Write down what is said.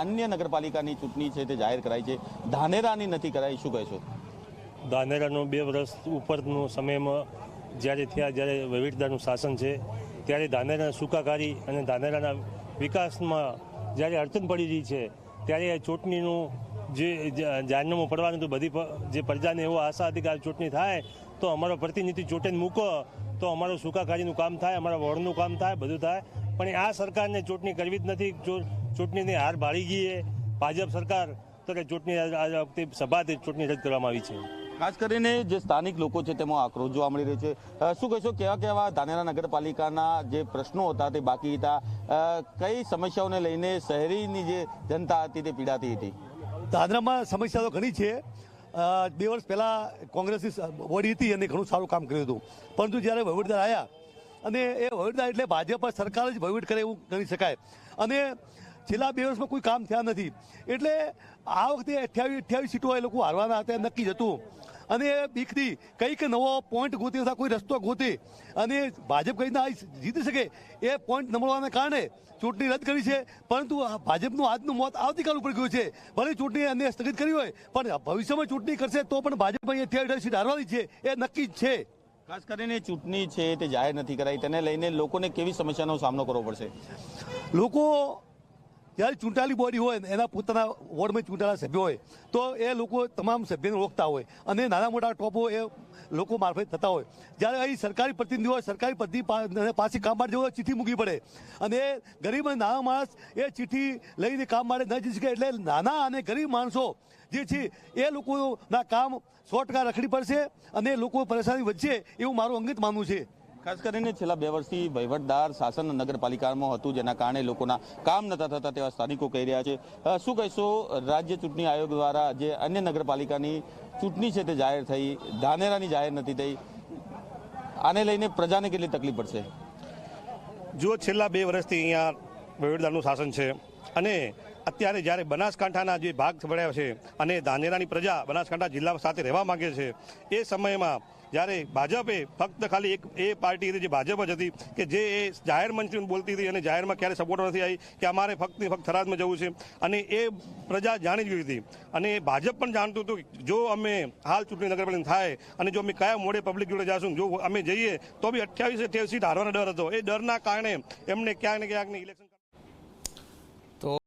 अन्य नगरपालिकाની ચૂંટણી છે તે જાહેર કરાઈ છે, ધાનેરાની નથી કરાઈ, શું કહેશો? ધાનેરાનો 2 વર્ષ ઉપરનો સમયમાં જ્યારે વહીવટદારનું શાસન છે ત્યારે ધાનેરાના સુખાકારી અને ધાનેરાના વિકાસમાં જ્યારે અડચણ પડી રહી છે ત્યારે ચૂંટણીનું જે જાહેરનામું પડવાનું તો બધી જે પ્રજાને એવો આશા હતી કે આ ચૂંટણી થાય તો અમારો પ્રતિનિધિ ચૂંટીને મૂકો તો અમારું સુખાકારીનું કામ થાય, અમારા વોર્ડનું કામ થાય, બધું થાય. પણ આ સરકારને ચૂંટણી કરવી જ નથી. ચૂંટણીની હાર ભાળી ગઈ એ ભાજપ સરકાર, તો કે ચૂંટણી આ વખતે સભાથી ચૂંટણી રદ કરવામાં આવી છે. ખાસ કરીને જે સ્થાનિક લોકો છે તેમાં આક્રોશ જોવા મળી રહ્યો છે. શું કહેશો, કેવા ધાનેરા નગરપાલિકાના જે પ્રશ્નો હતા તે બાકી હતા, કઈ સમસ્યાઓને લઈને શહેરીની જે જનતા હતી તે પીડાતી હતી? ધાનેરામાં સમસ્યા તો ઘણી છે. 2 વર્ષ પહેલાં કોંગ્રેસની બોડી હતી અને ઘણું સારું કામ કર્યું હતું, પરંતુ જ્યારે વહીવટદાર આવ્યા અને એ વહીવટદાર એટલે ભાજપ સરકાર જ વહીવટ કરે એવું ગણી શકાય, અને છેલ્લા 2 વર્ષમાં કોઈ કામ થયા નથી. એટલે આ વખતે 28 સીટો એ લોકો હારવાના હતા નક્કી જ હતું, અને બીકથી કંઈક નવો પોઈન્ટ ગોતે અથવા કોઈ રસ્તો ગોતે અને ભાજપ કઈ ના જીતી શકે એ પોઈન્ટ નમળવાના કારણે ચૂંટણી રદ કરી છે. પરંતુ ભાજપનું આજનું મોત આવતીકાલ ઉપર ગયું છે. ભલે ચૂંટણી અને સ્થગિત કરી હોય, પણ ભવિષ્યમાં ચૂંટણી કરશે તો પણ ભાજપ 28 સીટ હારવાની છે એ નક્કી જ છે. ખાસ કરીને ચૂંટણી છે તે જાહેર નથી કરાઈ, તેને લઈને લોકોને કેવી સમસ્યાનો સામનો કરવો પડશે? લોકો જ્યારે ચૂંટાયેલી બોડી હોય એના પોતાના વોર્ડમાં ચૂંટાયેલા સભ્યો હોય તો એ લોકો તમામ સભ્યોને ઓળખતા હોય અને નાના મોટા ટોપો એ લોકો મારફત થતા હોય. જ્યારે અહીં સરકારી પ્રતિનિધિ હોય, સરકારી પ્રતિનિધિ પાસે કામ માટે જવું ચિઠ્ઠી મૂકવી પડે, અને ગરીબ અને નાના માણસ એ ચિઠ્ઠી લઈને કામ માટે ન જઈ શકે. એટલે નાના અને ગરીબ માણસો જે છે એ લોકોના કામ 100% રખડી પડશે અને લોકો પરેશાની વચ્ચે એવું મારું અંગત માનવું છે. ખાસ કરીને છેલ્લા 2 વર્ષથી વહીવટદાર શાસન નગરપાલિકામાં હતું, જેના કારણે લોકોના કામ નતા થતા તેવા સ્થાનિકો કહી રહ્યા છે. શું કહેશો, રાજ્ય ચૂંટણી આયોગ દ્વારા જે અન્ય નગરપાલિકાની ચૂંટણી છે તે જાહેર થઈ, ધાનેરાની જાહેર નથી થઈ, આને લઈને પ્રજાને કેટલી તકલીફ પડશે? જો છેલ્લા 2 વર્ષથી અહીંયા વહીવટદારનું શાસન છે અને અત્યારે જ્યારે બનાસકાંઠાના જે ભાગ પડ્યા છે અને ધાનેરાની પ્રજા બનાસકાંઠા જિલ્લા સાથે રહેવા માંગે છે, એ સમયમાં જ્યારે ભાજપે ફક્ત ખાલી એ પાર્ટી હતી જે ભાજપ જ હતી કે જે એ જાહેર મંચથી બોલતી હતી અને જાહેરમાં ક્યારે સપોર્ટ નથી આવી કે અમારે ફક્ત થરાદમાં જવું છે, અને એ પ્રજા જાણી જ ગઈ હતી. અને ભાજપ પણ જાણતું હતું જો અમે હાલ ચૂંટણી નગરપાલિકા થાય અને જો અમે કયા મોડે પબ્લિક જોડે જઈશું, જો અમે જઈએ તો બી 28 સીટ હારવાનો ડર હતો. એ ડરના કારણે એમને ક્યાંક ને ક્યાંક ઇલેક્શન